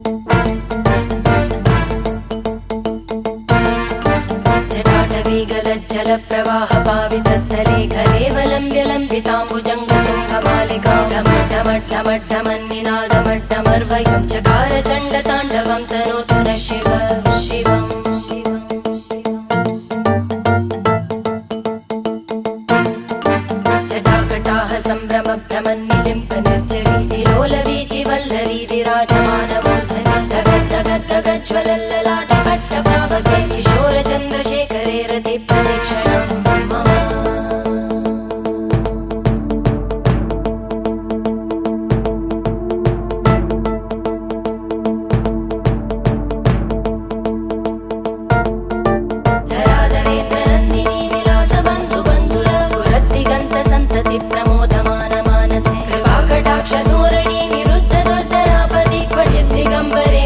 जटाटवीगलज्जलप्रवाहपावितस्थले घलेवलम्ब्य लम्बिताम्बुजङ्गतुङ्गमालिकां ढमड्ढमड्ढमड्ढमन्निनादमड्ढमर्वयं चकार चण्डताण्डवं तनोतु नः शिव शिवम् जटाकटाः सम्भ्रमभ्रमन्निलिम्ब निर्जरी विलोलवीचि वल्लरी विराजमानमूर्धनि धगद्धगद्धगज्ज्वलल्ललाटकट्टपावके किशोरचन्द्रशेखरे रतिप्रदक्षिणं मम धराधरेन्द्रनन्दिनी विलासबन्धुबन्धुरा स्फुरद्दिगन्तसन्तति प्रमोदमानमानसे कृपाकटाक्षधोरणी निरुद्धदुर्धरापदि क्वचिद्दिगम्बरे